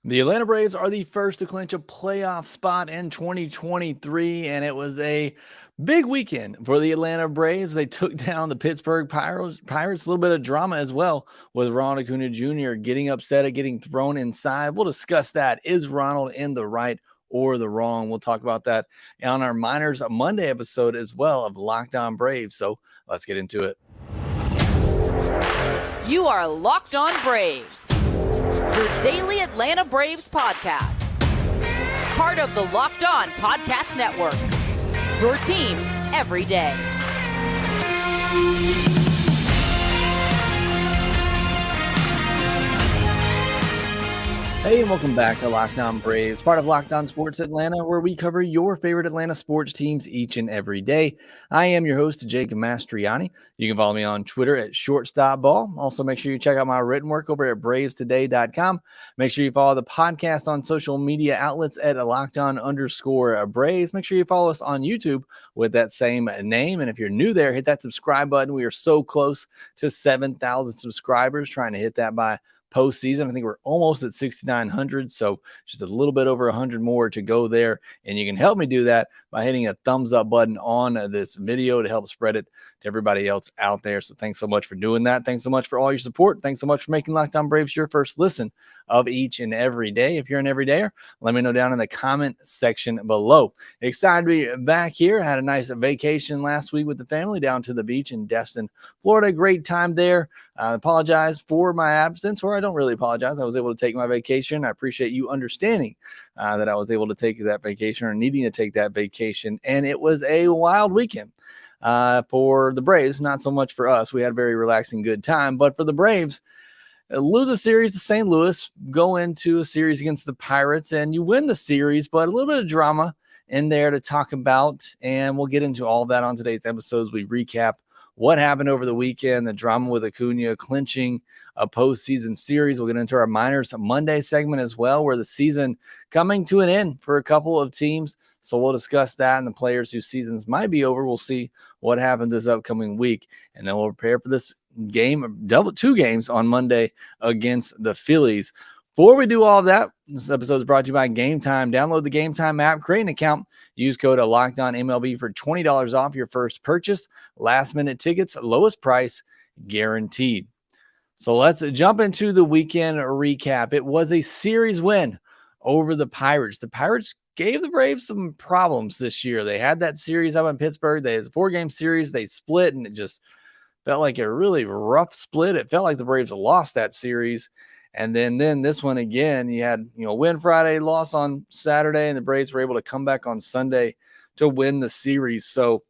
The Atlanta Braves are the first to clinch a playoff spot in 2023, and it was a big weekend for the Atlanta Braves. They took down the Pittsburgh Pirates. A little bit of drama as well with Ronald Acuna Jr. getting upset at getting thrown inside. We'll discuss that. Is Ronald in the right or the wrong? We'll talk about that on our Minors Monday episode as well of Locked On Braves. So let's get into it. You are Locked On Braves, your daily Atlanta Braves podcast. Part of the Locked On Podcast Network, your team every day. Hey, and welcome back to Locked On Braves, part of Locked On Sports Atlanta, where we cover your favorite Atlanta sports teams each and every day. I am your host, Jake Mastriani. You can follow me on Twitter at ShortstopBall. Also, make sure you check out my written work over at BravesToday.com. Make sure you follow the podcast on social media outlets at LockedOn_Braves. Make sure you follow us on YouTube with that same name. And if you're new there, hit that subscribe button. We are so close to 7,000 subscribers, trying to hit that by postseason. I think we're almost at 6,900, so just a little bit over 100 more to go there. And you can help me do that by hitting a thumbs up button on this video to help spread it to everybody else out there. So thanks so much for doing that. Thanks so much for all your support. Thanks so much for making Locked On Braves your first listen of each and every day. If you're an everydayer, let me know down in the comment section below. Excited to be back here. Had a nice vacation last week with the family down to the beach in Destin, Florida. Great time there. I apologize for my absence, or I don't really apologize. I was able to take my vacation. I appreciate you understanding that I was able to take that vacation or needing to take that vacation. And it was a wild weekend for the Braves, not so much for us. We had a very relaxing, good time. But for the Braves, lose a series to St. Louis, go into a series against the Pirates, and you win the series, but a little bit of drama in there to talk about. And we'll get into all of that on today's episode as we recap what happened over the weekend, the drama with Acuna clinching a postseason series. We'll get into our Minors Monday segment as well, where the season coming to an end for a couple of teams. So we'll discuss that and the players whose seasons might be over. We'll see what happens this upcoming week. And then we'll prepare for this game, two games on Monday against the Phillies. Before we do all of that, this episode is brought to you by Gametime. Download the Gametime app, create an account, use code LOCKEDONMLB for $20 off your first purchase. Last-minute tickets, lowest price, guaranteed. So let's jump into the weekend recap. It was a series win over the Pirates. The Pirates gave the Braves some problems this year. They had that series up in Pittsburgh. They had a 4-game series. They split, and it just felt like a really rough split. It felt like the Braves lost that series. And then this one again, you had, win Friday, loss on Saturday, and the Braves were able to come back on Sunday to win the series. So,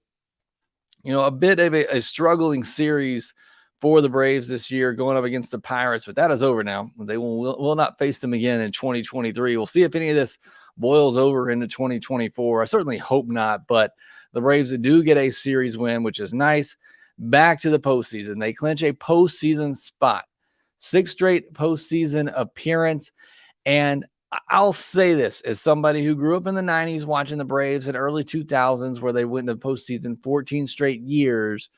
a bit of a struggling series for the Braves this year going up against the Pirates, but that is over now. They will not face them again in 2023. We'll see if any of this boils over into 2024. I certainly hope not, but the Braves do get a series win, which is nice. Back to the postseason. They clinch a postseason spot. 6th straight postseason appearance. And I'll say this as somebody who grew up in the 90s watching the Braves in early 2000s where they went to postseason 14 straight years.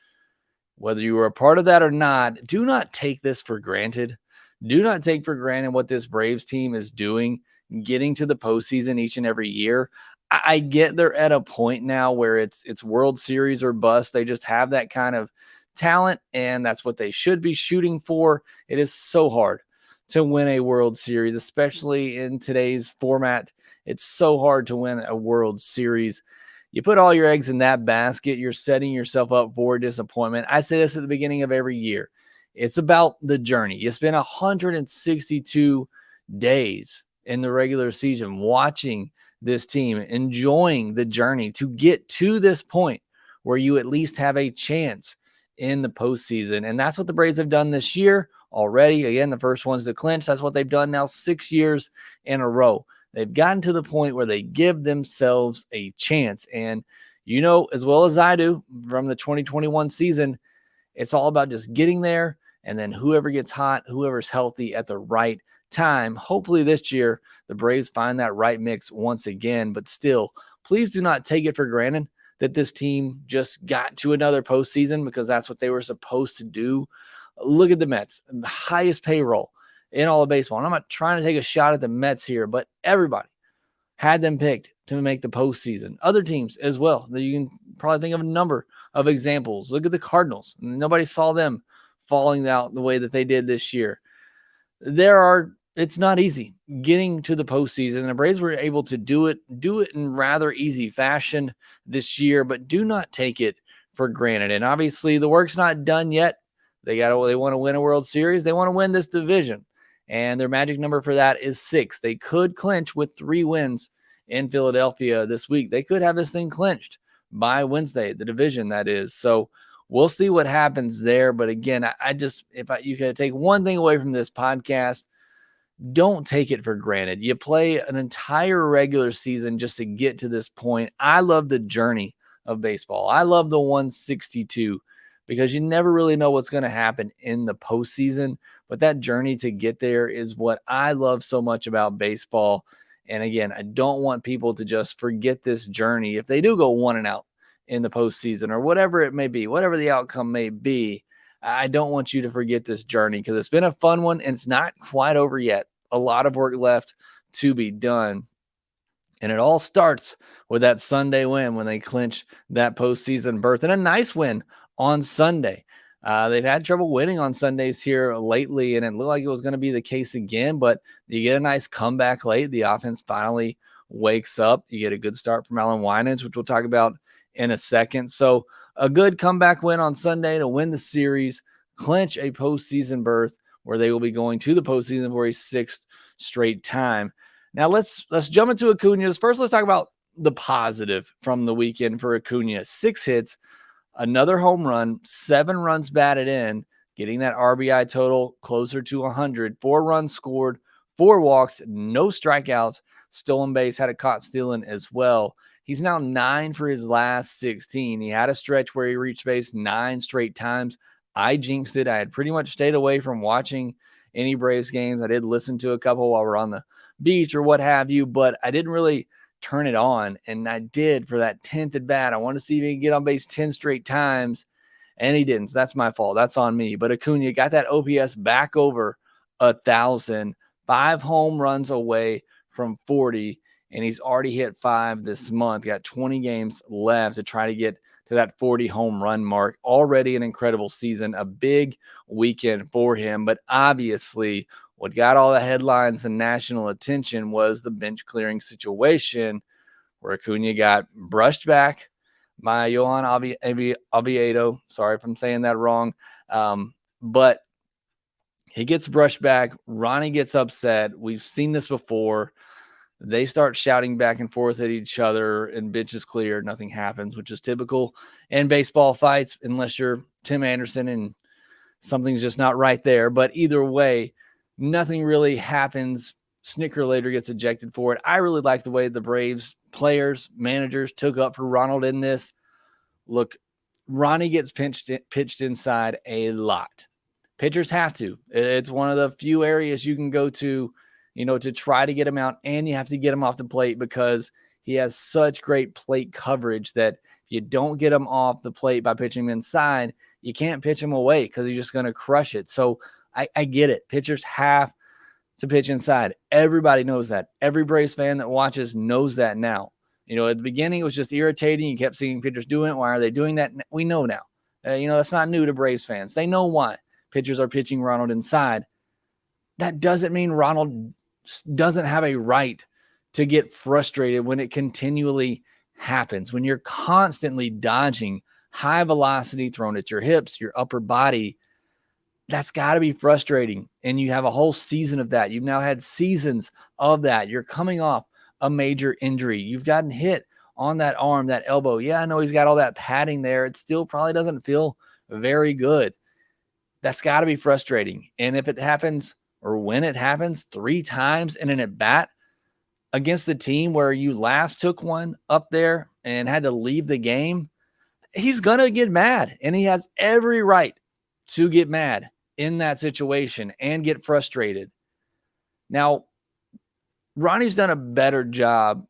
Whether you were a part of that or not, do not take this for granted. Do not take for granted what this Braves team is doing, getting to the postseason each and every year. I get they're at a point now where it's World Series or bust. They just have that kind of talent, and that's what they should be shooting for. It is so hard to win a World Series, especially in today's format. It's so hard to win a World Series. You put all your eggs in that basket, you're setting yourself up for disappointment. I say this at the beginning of every year. It's about the journey. You spend 162 days in the regular season watching this team, enjoying the journey to get to this point where you at least have a chance in the postseason. And that's what the Braves have done this year already. Again, the first one's to clinch. That's what they've done now 6 years in a row. They've gotten to the point where they give themselves a chance. And as well as I do from the 2021 season, it's all about just getting there. And then whoever gets hot, whoever's healthy at the right time. Hopefully this year, the Braves find that right mix once again. But still, please do not take it for granted that this team just got to another postseason because that's what they were supposed to do. Look at the Mets, the highest payroll in all of baseball. And I'm not trying to take a shot at the Mets here, but everybody had them picked to make the postseason. Other teams as well. You can probably think of a number of examples. Look at the Cardinals. Nobody saw them falling out the way that they did this year. It's not easy getting to the postseason. And the Braves were able to do it in rather easy fashion this year, but do not take it for granted. And obviously the work's not done yet. They want to win a World Series. They want to win this division. And their magic number for that is 6. They could clinch with 3 wins in Philadelphia this week. They could have this thing clinched by Wednesday, the division that is. So we'll see what happens there. But again, you could take one thing away from this podcast, don't take it for granted. You play an entire regular season just to get to this point. I love the journey of baseball. I love the 162 because you never really know what's going to happen in the postseason. But that journey to get there is what I love so much about baseball. And again, I don't want people to just forget this journey. If they do go 1-out in the postseason or whatever it may be, whatever the outcome may be, I don't want you to forget this journey because it's been a fun one and it's not quite over yet. A lot of work left to be done. And it all starts with that Sunday win when they clinch that postseason berth, and a nice win on Sunday. They've had trouble winning on Sundays here lately, and it looked like it was going to be the case again, but you get a nice comeback late. The offense finally wakes up. You get a good start from Alan Winans, which we'll talk about in a second. So a good comeback win on Sunday to win the series, clinch a postseason berth where they will be going to the postseason for a 6th straight time. Now let's jump into Acuna. First, let's talk about the positive from the weekend for Acuna. 6 hits, another home run, 7 runs batted in, getting that RBI total closer to 100. 4 runs scored, 4 walks, no strikeouts, stolen base, had a caught stealing as well. He's now 9 for his last 16. He had a stretch where he reached base 9 straight times. I jinxed it. I had pretty much stayed away from watching any Braves games. I did listen to a couple while we're on the beach or what have you, but I didn't really turn it on. And I did for that 10th at bat. I wanted to see if he could get on base 10 straight times, and he didn't. So that's my fault. That's on me. But Acuna got that OPS back over 1,000, 5 home runs away from 40, and he's already hit 5 this month. Got 20 games left to try to get to that 40 home run mark. Already an incredible season, a big weekend for him. But obviously, what got all the headlines and national attention was the bench clearing situation where Acuna got brushed back by Johan Oviedo. Sorry if I'm saying that wrong. But he gets brushed back. Ronnie gets upset. We've seen this before. They start shouting back and forth at each other, and bench is clear. Nothing happens, which is typical in baseball fights, unless you're Tim Anderson and something's just not right there. But either way, nothing really happens. Snicker later gets ejected for it. I really like the way the Braves players, managers took up for Ronald in this. Look, Ronnie gets pitched inside a lot. Pitchers have to. It's one of the few areas you can go to, to try to get him out, and you have to get him off the plate because he has such great plate coverage that if you don't get him off the plate by pitching him inside, you can't pitch him away because he's just going to crush it. So I get it. Pitchers have to pitch inside. Everybody knows that. Every Braves fan that watches knows that now. At the beginning, it was just irritating. You kept seeing pitchers doing it. Why are they doing that? We know now. That's not new to Braves fans. They know why pitchers are pitching Ronald inside. That doesn't mean Ronald doesn't have a right to get frustrated when it continually happens. When you're constantly dodging high velocity thrown at your hips, your upper body, that's got to be frustrating. And you have a whole season of that. You've now had seasons of that. You're coming off a major injury. You've gotten hit on that arm, that elbow. Yeah, I know he's got all that padding there. It still probably doesn't feel very good. That's got to be frustrating. And if it happens, or when it happens 3 times in an at-bat against the team where you last took one up there and had to leave the game, he's going to get mad. And he has every right to get mad in that situation and get frustrated. Now, Ronnie's done a better job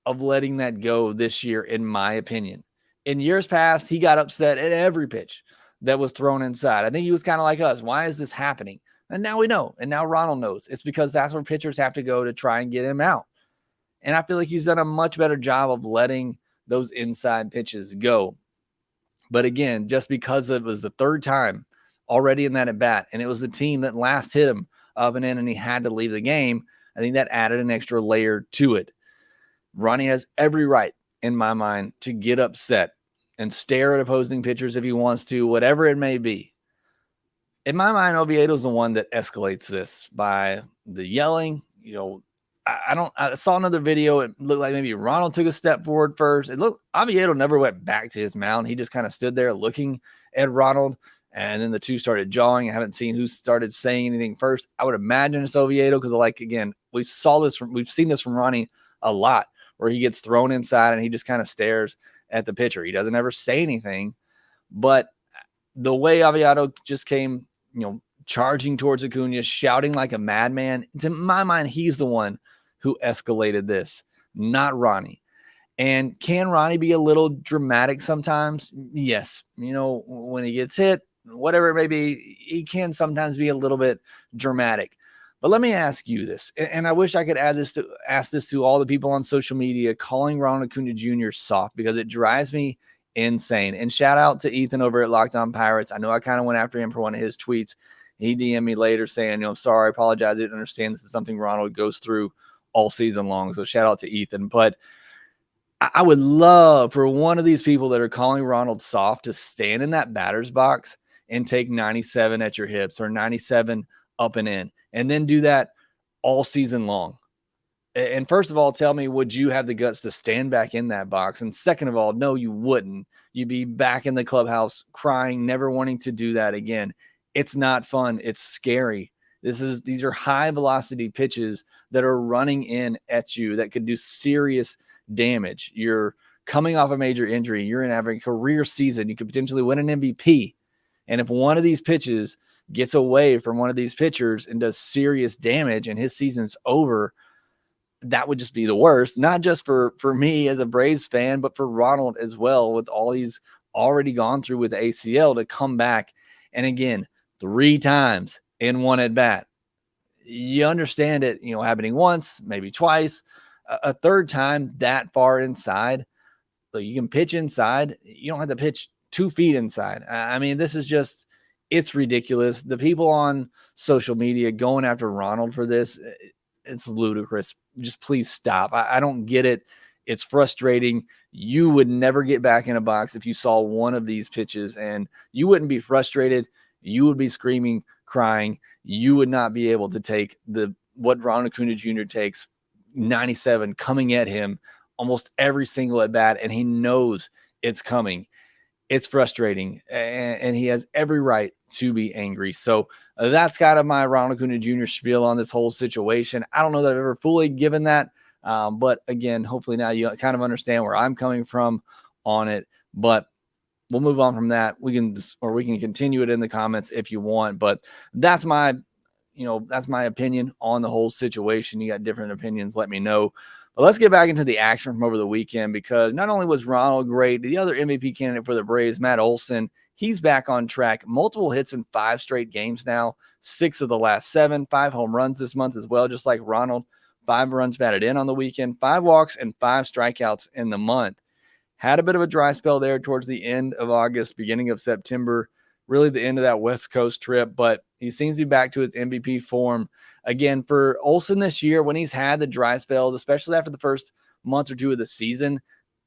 of letting that go this year, in my opinion. In years past, he got upset at every pitch that was thrown inside. I think he was kind of like us. Why is this happening? And now we know. And now Ronald knows. It's because that's where pitchers have to go to try and get him out. And I feel like he's done a much better job of letting those inside pitches go. But again, just because it was the third time already in that at bat, and it was the team that last hit him up and in, and he had to leave the game, I think that added an extra layer to it. Ronnie has every right, in my mind, to get upset and stare at opposing pitchers if he wants to, whatever it may be. In my mind, Oviedo's the one that escalates this by the yelling. I saw another video. It looked like maybe Ronald took a step forward first. It looked Oviedo never went back to his mound. He just kind of stood there looking at Ronald, and then the two started jawing. I haven't seen who started saying anything first. I would imagine it's Oviedo because, again, we've seen this from Ronnie a lot, where he gets thrown inside and he just kind of stares at the pitcher. He doesn't ever say anything, but the way Oviedo just came, charging towards Acuna, shouting like a madman, to my mind, he's the one who escalated this, not Ronnie. And can Ronnie be a little dramatic sometimes? Yes. When he gets hit, whatever it may be, he can sometimes be a little bit dramatic. But let me ask you this, and I wish I could ask this to all the people on social media calling Ronald Acuna Jr. soft, because it drives me insane. And shout out to Ethan over at Locked On Pirates. I know I kind of went after him for one of his tweets. He DM'd me later saying, I'm sorry, I apologize. I didn't understand this is something Ronald goes through all season long. So shout out to Ethan. But I would love for one of these people that are calling Ronald soft to stand in that batter's box and take 97 at your hips or 97 up and in, and then do that all season long. And first of all, tell me, would you have the guts to stand back in that box? And second of all, no, you wouldn't. You'd be back in the clubhouse crying, never wanting to do that again. It's not fun. It's scary. These are high velocity pitches that are running in at you that could do serious damage. You're coming off a major injury. You're in having a career season. You could potentially win an MVP. And if one of these pitches gets away from one of these pitchers and does serious damage and his season's over, that would just be the worst, not just for me as a Braves fan, but for Ronald as well, with all he's already gone through with the ACL, to come back. And again, 3 times in one at bat. You understand it, happening once, maybe twice, a third time that far inside. So you can pitch inside. You don't have to pitch 2 feet inside. I mean, this is just, it's ridiculous. The people on social media going after Ronald for this, it's ludicrous. Just please stop. I don't get it. It's frustrating. You would never get back in a box if you saw one of these pitches, and you wouldn't be frustrated. You would be screaming, crying. You would not be able to take what Ronald Acuna Jr. takes, 97 coming at him almost every single at bat, and he knows it's coming. It's frustrating, and he has every right to be angry. So that's kind of my Ronald Acuna Jr. spiel on this whole situation. I don't know that I've ever fully given that, but again, hopefully now you kind of understand where I'm coming from on it. But we'll move on from that. We can continue it in the comments if you want. But that's my opinion on the whole situation. You got different opinions, let me know. But let's get back into the action from over the weekend, because not only was Ronald great, the other MVP candidate for the Braves, Matt Olson, he's back on track. Multiple hits in 5 straight games now, 6 of the last 7, 5 home runs this month as well, just like Ronald. 5 runs batted in on the weekend, 5 walks, and 5 strikeouts in the month. Had a bit of a dry spell there towards the end of August, beginning of September, really the end of that West Coast trip, but he seems to be back to his MVP form. Again, for Olson this year, when he's had the dry spells, especially after the first month or 2 of the season,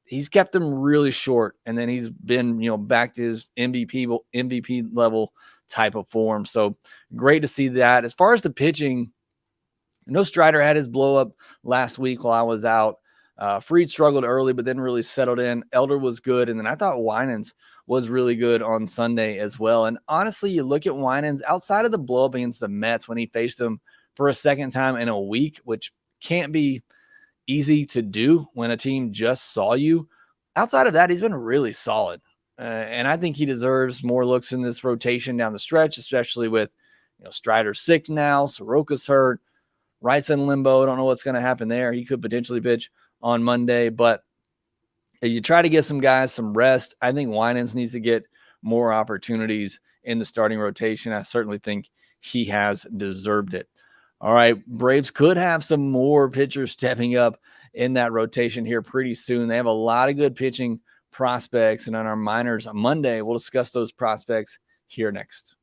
he's kept them really short, and then he's been, back to his MVP level type of form. So great to see that. As far as the pitching, Strider had his blow up last week while I was out. Fried struggled early, but then really settled in. Elder was good, and then I thought Winans was really good on Sunday as well. And honestly, you look at Winans outside of the blow up against the Mets when he faced them for a second time in a week, which can't be easy to do when a team just saw you. Outside of that, he's been really solid. And I think he deserves more looks in this rotation down the stretch, especially with Strider sick now, Soroka's hurt, Wright's in limbo. I don't know what's going to happen there. He could potentially pitch on Monday, but if you try to get some guys some rest, I think Winans needs to get more opportunities in the starting rotation. I certainly think he has deserved it. All right, Braves could have some more pitchers stepping up in that rotation here pretty soon. They have a lot of good pitching prospects, and on our minors on Monday, we'll discuss those prospects here next.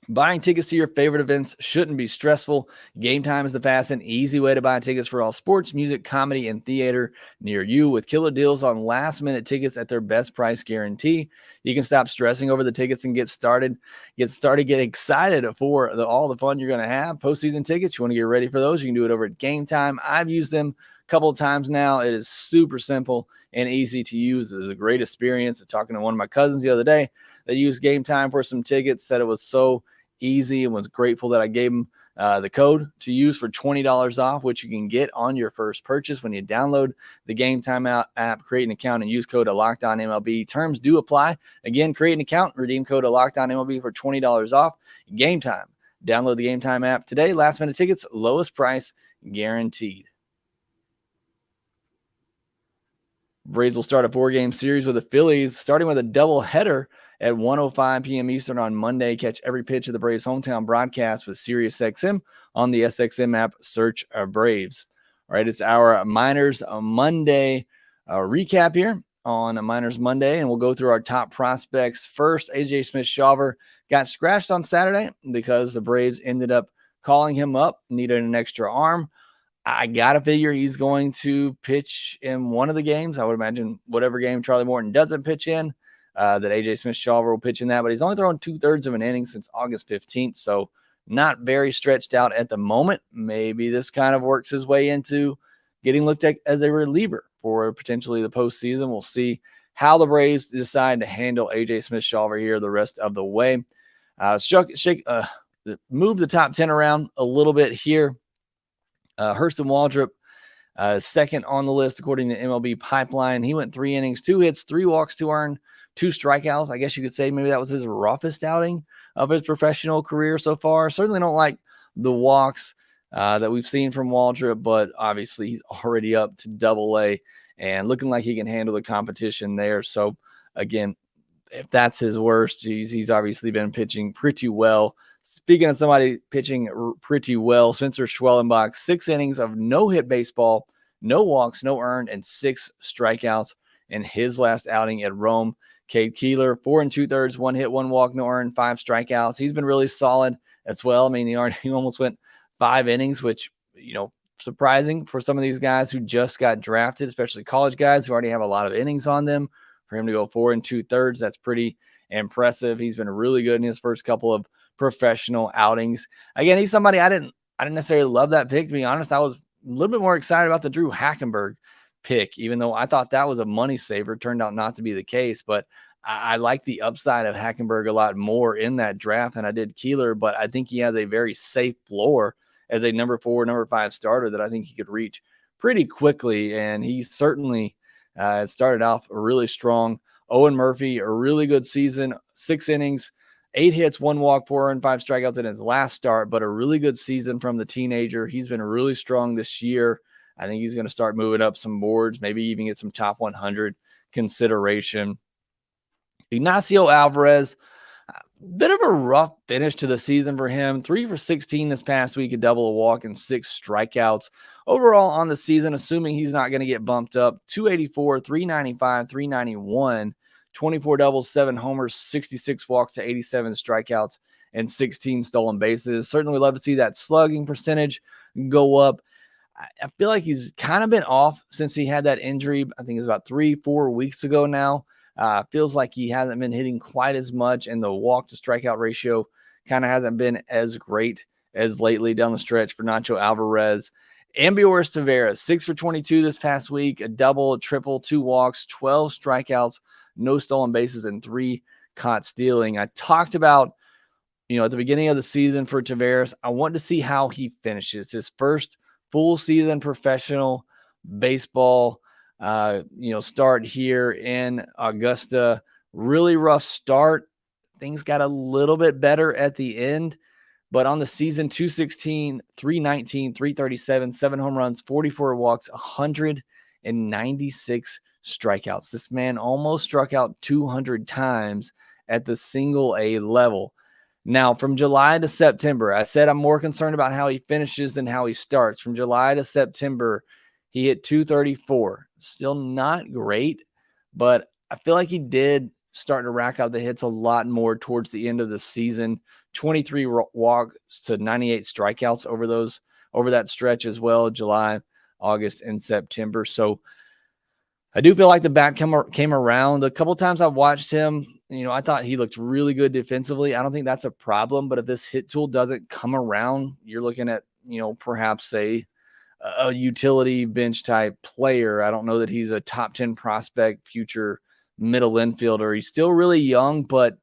Buying tickets to your favorite events shouldn't be stressful. Gametime is the fast and easy way to buy tickets for all sports, music, comedy, and theater near you with killer deals on last-minute tickets at their best price guarantee. You can stop stressing over the tickets and get excited for all the fun you're going to have. Postseason tickets, you want to get ready for those, you can do it over at Gametime. I've used them a couple of times now. It is super simple and easy to use. It is a great experience. I'm talking to one of my cousins the other day that used Gametime for some tickets, said it was so easy and was grateful that I gave him the code to use for $20 off, which you can get on your first purchase when you download the Gametime app, create an account, and use code LOCKEDONMLB. Terms do apply. Again, create an account, redeem code LOCKEDONMLB for $20 off. Gametime. Download the Gametime app today. Last minute tickets, lowest price guaranteed. Braves will start a 4-game series with the Phillies, starting with a doubleheader at 1:05 p.m. Eastern on Monday. Catch every pitch of the Braves' hometown broadcast with SiriusXM on the SXM app. Search Braves. All right, it's our Minors Monday recap here on Minors Monday, and we'll go through our top prospects. First, A.J. Smith-Shawver got scratched on Saturday because the Braves ended up calling him up, needed an extra arm. I got to figure he's going to pitch in one of the games. I would imagine whatever game Charlie Morton doesn't pitch in, that A.J. Smith-Shawver will pitch in that. But he's only thrown 2/3 of an inning since August 15th, so not very stretched out at the moment. Maybe this kind of works his way into getting looked at as a reliever for potentially the postseason. We'll see how the Braves decide to handle A.J. Smith-Shawver here the rest of the way. Move the top 10 around a little bit here. Hurston Waldrop, second on the list according to MLB Pipeline. He went 3 innings, 2 hits, 3 walks, 2 earned, 2 strikeouts. I guess you could say maybe that was his roughest outing of his professional career so far. Certainly don't like the walks that we've seen from Waldrop, but obviously he's already up to Double-A and looking like he can handle the competition there. So again, if that's his worst, he's obviously been pitching pretty well. Speaking of somebody pitching pretty well, Spencer Schwellenbach, 6 innings of no-hit baseball, no walks, no earned, and 6 strikeouts in his last outing at Rome. Cade Keuhler, 4 2/3, 1 hit, 1 walk, no earned, 5 strikeouts. He's been really solid as well. I mean, he almost went 5 innings, which, surprising for some of these guys who just got drafted, especially college guys who already have a lot of innings on them. For him to go 4 2/3, that's pretty impressive. He's been really good in his first couple of professional outings. Again, he's somebody I didn't necessarily love that pick. To be honest, I was a little bit more excited about the Drue Hackenberg pick, even though I thought that was a money saver. Turned out not to be the case, but I like the upside of Hackenberg a lot more in that draft than I did Keuhler, but I think he has a very safe floor as a number 4, number 5 starter that I think he could reach pretty quickly, and he certainly started off really strong. Owen Murphy, a really good season, 6 innings, 8 hits, 1 walk, 4 earned, 5 strikeouts in his last start, but a really good season from the teenager. He's been really strong this year. I think he's going to start moving up some boards, maybe even get some top 100 consideration. Ignacio Alvarez, a bit of a rough finish to the season for him. 3 for 16 this past week, a double, a walk, and 6 strikeouts. Overall on the season, assuming he's not going to get bumped up, 284, 395, 391, 24 doubles, 7 homers, 66 walks to 87 strikeouts, and 16 stolen bases. Certainly would love to see that slugging percentage go up. I feel like he's kind of been off since he had that injury. I think it was about 3-4 weeks ago now. Feels like he hasn't been hitting quite as much, and the walk to strikeout ratio kind of hasn't been as great as lately down the stretch for Nacho Alvarez. Ambiorus Taveras, 6 for 22 this past week, a double, a triple, 2 walks, 12 strikeouts, no stolen bases, and 3 caught stealing. I talked about, at the beginning of the season for Taveras, I want to see how he finishes his first full season professional baseball, start here in Augusta. Really rough start. Things got a little bit better at the end, but on the season, 216, 319, 337, 7 home runs, 44 walks, 196 strikeouts. This man almost struck out 200 times at the single A level. Now, from July to September, I said I'm more concerned about how he finishes than how he starts. From July to September, he hit 234. Still not great, but I feel like he did start to rack up the hits a lot more towards the end of the season. 23 walks to 98 strikeouts over that stretch as well, July, August, and September. So I do feel like the bat came around. A couple times I watched him, I thought he looked really good defensively. I don't think that's a problem, but if this hit tool doesn't come around, you're looking at, perhaps a utility bench type player. I don't know that he's a top 10 prospect, future middle infielder. He's still really young, but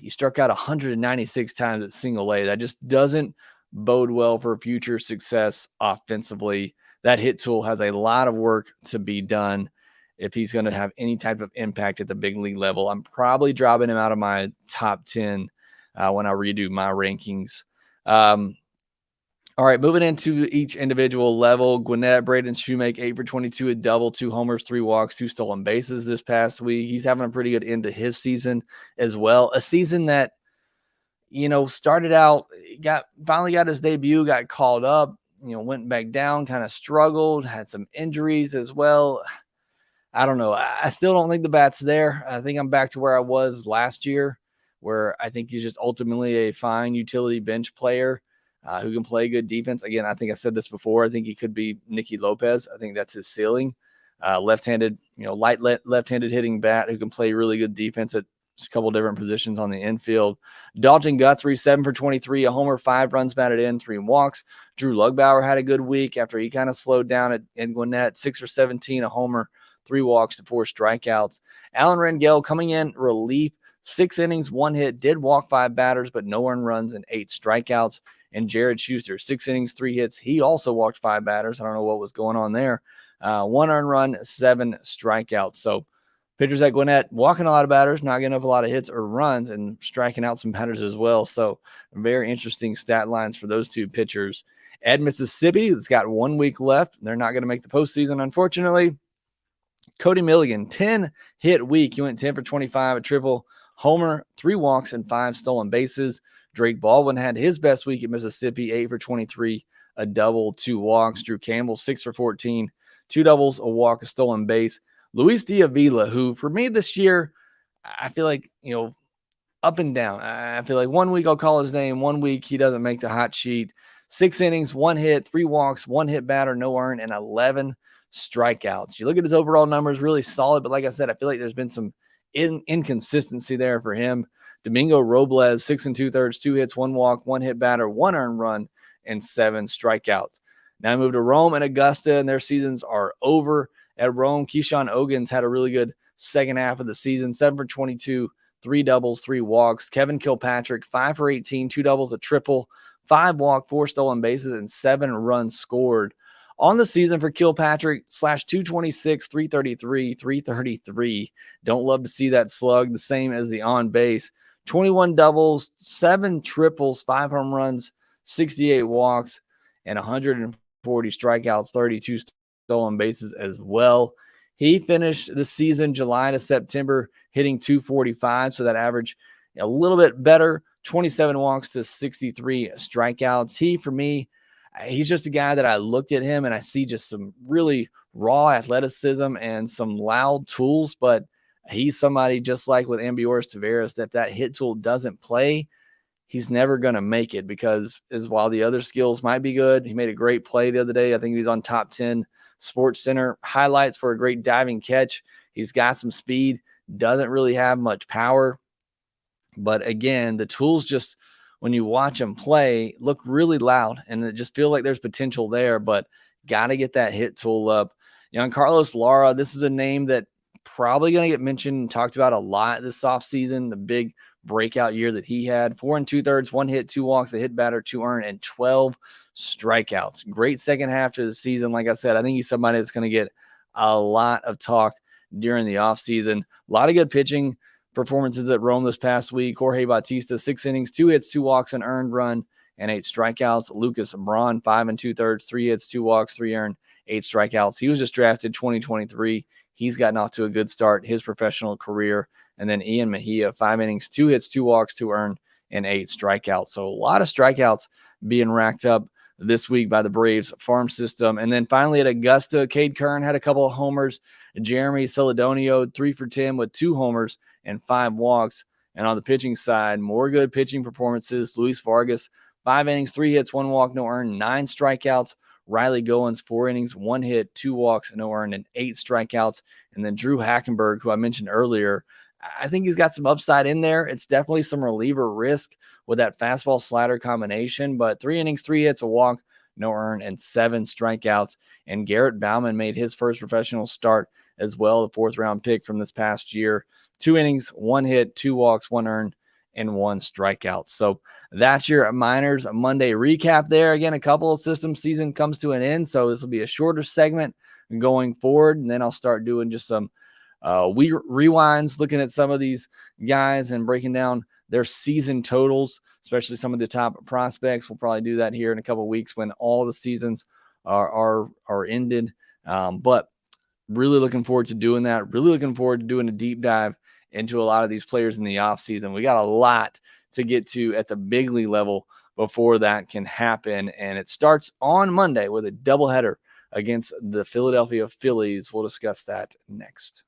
he struck out 196 times at single A. That just doesn't bode well for future success offensively. That hit tool has a lot of work to be done if he's going to have any type of impact at the big league level. I'm probably dropping him out of my top 10 when I redo my rankings. All right, moving into each individual level. Gwinnett, Braden Shoemake, 8 for 22, a double, 2 homers, 3 walks, 2 stolen bases this past week. He's having a pretty good end to his season as well. A season that, started out, finally got his debut, got called up, went back down, kind of struggled, had some injuries as well. I don't know. I still don't think the bat's there. I think I'm back to where I was last year, where I think he's just ultimately a fine utility bench player who can play good defense. Again, I think I said this before. I think he could be Nicky Lopez. I think that's his ceiling. Left-handed, light left-handed hitting bat who can play really good defense at a couple different positions on the infield. Dalton Guthrie, 7 for 23, a homer, 5 runs batted in, 3 walks. Drue Lugbauer had a good week after he kind of slowed down in Gwinnett, 6 for 17, a homer, 3 walks to 4 strikeouts. Alan Rangel coming in relief, 6 innings, 1 hit, did walk 5 batters, but no earned runs and 8 strikeouts. And Jared Schuster, 6 innings, 3 hits. He also walked 5 batters. I don't know what was going on there. 1 earned run, 7 strikeouts. So pitchers at Gwinnett walking a lot of batters, not getting up a lot of hits or runs, and striking out some batters as well. So very interesting stat lines for those 2 pitchers. At Mississippi, it's got 1 week left. They're not going to make the postseason, unfortunately. Cody Milligan, 10-hit week. He went 10 for 25, a triple, homer, 3 walks, and 5 stolen bases. Drake Baldwin had his best week at Mississippi, 8 for 23, a double, 2 walks. Drew Campbell, 6 for 14, 2 doubles, a walk, a stolen base. Luis Diavila, who for me this year, I feel like, up and down. I feel like 1 week I'll call his name, 1 week he doesn't make the hot sheet. 6 innings, 1 hit, 3 walks, 1 hit batter, no earned, and 11 strikeouts. You look at his overall numbers, really solid, but like I said, I feel like there's been some inconsistency there for him. Domingo Robles, 6 2/3, 2 hits, 1 walk, 1 hit batter, 1 earned run, and 7 strikeouts. Now I move to Rome and Augusta, and their seasons are over. At Rome, Keyshawn Ogans had a really good second half of the season, 7 for 22, 3 doubles, 3 walks. Kevin Kilpatrick, 5 for 18, 2 doubles, a triple, 5 walk, 4 stolen bases, and 7 runs scored. On the season for Kilpatrick, /226, 333, 333. Don't love to see that slug, the same as the on base. 21 doubles, 7 triples, 5 home runs, 68 walks, and 140 strikeouts, 32 stolen bases as well. He finished the season July to September hitting 245, so that average a little bit better, 27 walks to 63 strikeouts. He, for me, he's just a guy that I looked at him and I see just some really raw athleticism and some loud tools, but he's somebody just like with Ambioris Taveras that hit tool doesn't play, he's never going to make it because while the other skills might be good, he made a great play the other day. I think he was on top 10 Sports Center highlights for a great diving catch. He's got some speed, doesn't really have much power. But again, the tools just, when you watch him play, look really loud, and it just feels like there's potential there, but got to get that hit tool up. Carlos Lara, this is a name that probably going to get mentioned and talked about a lot this offseason, the big breakout year that he had. 4 2/3, 1 hit, 2 walks, a hit batter, 2 earned, and 12 strikeouts. Great second half to the season. Like I said, I think he's somebody that's going to get a lot of talk during the offseason. A lot of good pitching performances at Rome this past week. Jorge Bautista, 6 innings, 2 hits, 2 walks, an earned run, and 8 strikeouts. Lucas Braun, 5 2/3, 3 hits, 2 walks, 3 earned, 8 strikeouts. He was just drafted 2023. He's gotten off to a good start his professional career. And then Ian Mejia, 5 innings, 2 hits, 2 walks, 2 earned, and 8 strikeouts. So a lot of strikeouts being racked up this week by the Braves farm system. And then finally at Augusta, Cade Kern had a couple of homers. Jeremy Celedonio, 3 for 10 with 2 homers and 5 walks. And on the pitching side, more good pitching performances. Luis Vargas, 5 innings, 3 hits, 1 walk, no earned, 9 strikeouts. Riley Goins, 4 innings, 1 hit, 2 walks, no earned, and 8 strikeouts. And then Drue Hackenberg, who I mentioned earlier, I think he's got some upside in there. It's definitely some reliever risk with that fastball slider combination, but 3 innings, 3 hits, a walk, no earned, and 7 strikeouts. And Garrett Bauman made his first professional start as well, the 4th round pick from this past year. 2 innings, 1 hit, 2 walks, 1 earned, and 1 strikeout. So that's your Miners Monday recap there. Again, a couple of system season comes to an end, so this will be a shorter segment going forward, and then I'll start doing just some rewinds, looking at some of these guys and breaking down their season totals, especially some of the top prospects. We'll probably do that here in a couple of weeks when all the seasons are ended. But really looking forward to doing that. Really looking forward to doing a deep dive into a lot of these players in the offseason. We got a lot to get to at the big league level before that can happen. And it starts on Monday with a doubleheader against the Philadelphia Phillies. We'll discuss that next.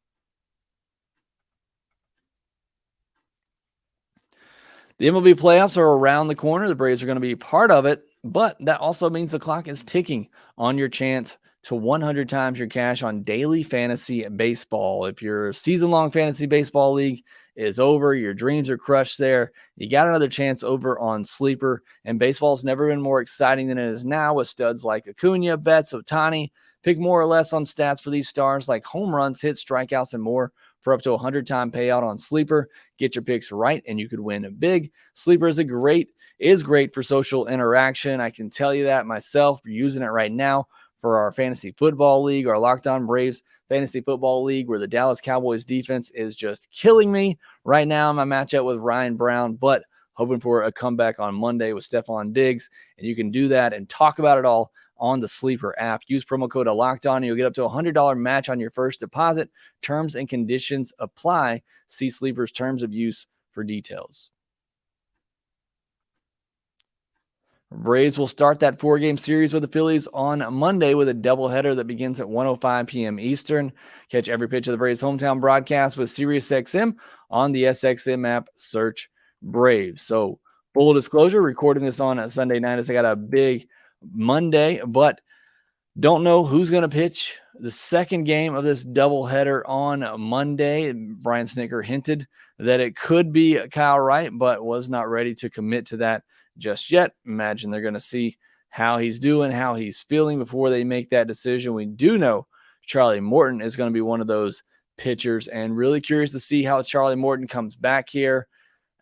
The MLB playoffs are around the corner. The Braves are going to be part of it, but that also means the clock is ticking on your chance to 100 times your cash on daily fantasy baseball. If your season-long fantasy baseball league is over, your dreams are crushed there, you got another chance over on Sleeper, and baseball's never been more exciting than it is now with studs like Acuna, Betts, Ohtani. Pick more or less on stats for these stars like home runs, hits, strikeouts, and more for up to 100-time payout on Sleeper. Get your picks right, and you could win big. Sleeper is great for social interaction. I can tell you that myself. We're using it right now for our fantasy football league, our Locked On Braves fantasy football league, where the Dallas Cowboys defense is just killing me right now in my matchup with Ryan Brown, but hoping for a comeback on Monday with Stephon Diggs. And you can do that and talk about it all on the Sleeper app. Use promo code LOCKEDON and you'll get up to a $100 match on your first deposit. Terms and conditions apply. See Sleeper's terms of use for details. Braves will start that 4-game series with the Phillies on Monday with a doubleheader that begins at 1:05 p.m. Eastern. Catch every pitch of the Braves' hometown broadcast with SiriusXM on the SXM app. Search Braves. So, full disclosure, recording this on a Sunday night as I got a big Monday, but don't know who's going to pitch the second game of this doubleheader on Monday. Brian Snitker hinted that it could be Kyle Wright, but was not ready to commit to that just yet. Imagine they're going to see how he's doing, how he's feeling before they make that decision. We do know Charlie Morton is going to be one of those pitchers, and really curious to see how Charlie Morton comes back here.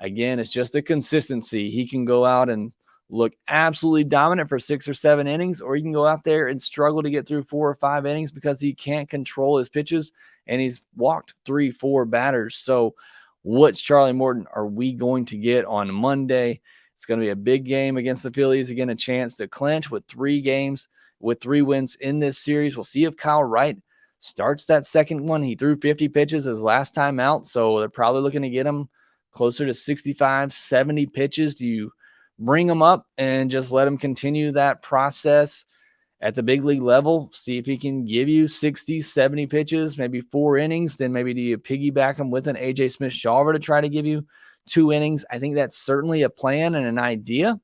Again, it's just a consistency. He can go out and look absolutely dominant for 6 or 7 innings, or he can go out there and struggle to get through 4 or 5 innings because he can't control his pitches, and he's walked 3-4 batters. So what Charlie Morton are we going to get on Monday? It's going to be a big game against the Phillies. Again, a chance to clinch with 3 games, with 3 wins in this series. We'll see if Kyle Wright starts that second one. He threw 50 pitches his last time out, so they're probably looking to get him closer to 65, 70 pitches. Do you bring him up and just let him continue that process at the big league level? See if he can give you 60, 70 pitches, maybe 4 innings. Then maybe do you piggyback him with an A.J. Smith-Shawver to try to give you 2 innings? I think that's certainly a plan and an idea.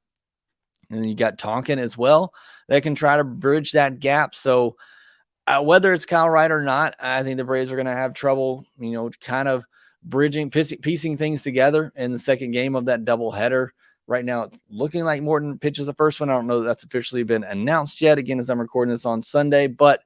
And then you got Tonkin as well that can try to bridge that gap. So whether it's Kyle Wright or not, I think the Braves are going to have trouble, kind of piecing things together in the second game of that doubleheader. Right now, it's looking like Morton pitches the first one. I don't know that that's officially been announced yet, again, as I'm recording this on Sunday, but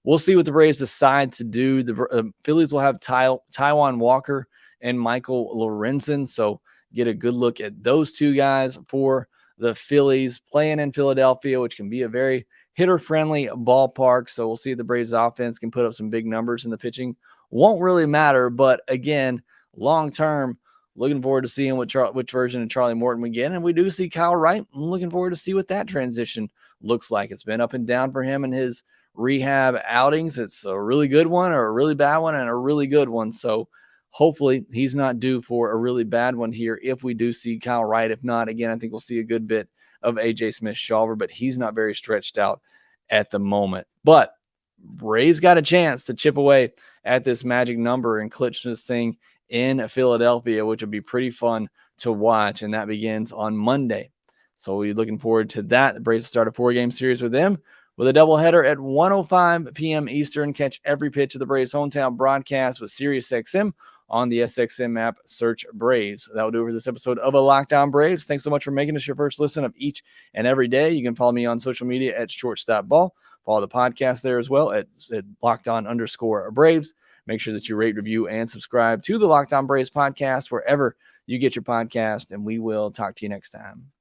we'll see what the Braves decide to do. The Phillies will have Taijuan Walker and Michael Lorenzen, so get a good look at those 2 guys for the Phillies playing in Philadelphia, which can be a very hitter-friendly ballpark. So we'll see if the Braves offense can put up some big numbers, and the pitching won't really matter. But again, long-term, looking forward to seeing which version of Charlie Morton we get. And we do see Kyle Wright. I'm looking forward to see what that transition looks like. It's been up and down for him in his rehab outings. It's a really good one or a really bad one and a really good one. So hopefully he's not due for a really bad one here if we do see Kyle Wright. If not, again, I think we'll see a good bit of A.J. Smith-Shawver, but he's not very stretched out at the moment. But Braves got a chance to chip away at this magic number and clinch this thing in Philadelphia, which will be pretty fun to watch, and that begins on Monday. So we're looking forward to that. The Braves will start a 4-game series with them with a doubleheader at 1:05 p.m. Eastern. Catch every pitch of the Braves hometown broadcast with SiriusXM on the SXM app. Search Braves. That will do it for this episode of a Locked On Braves. Thanks so much for making us your first listen of each and every day. You can follow me on social media at shortstopball. Follow the podcast there as well at LockedOn_Braves. Make sure that you rate, review, and subscribe to the Locked On Braves podcast wherever you get your podcast, and we will talk to you next time.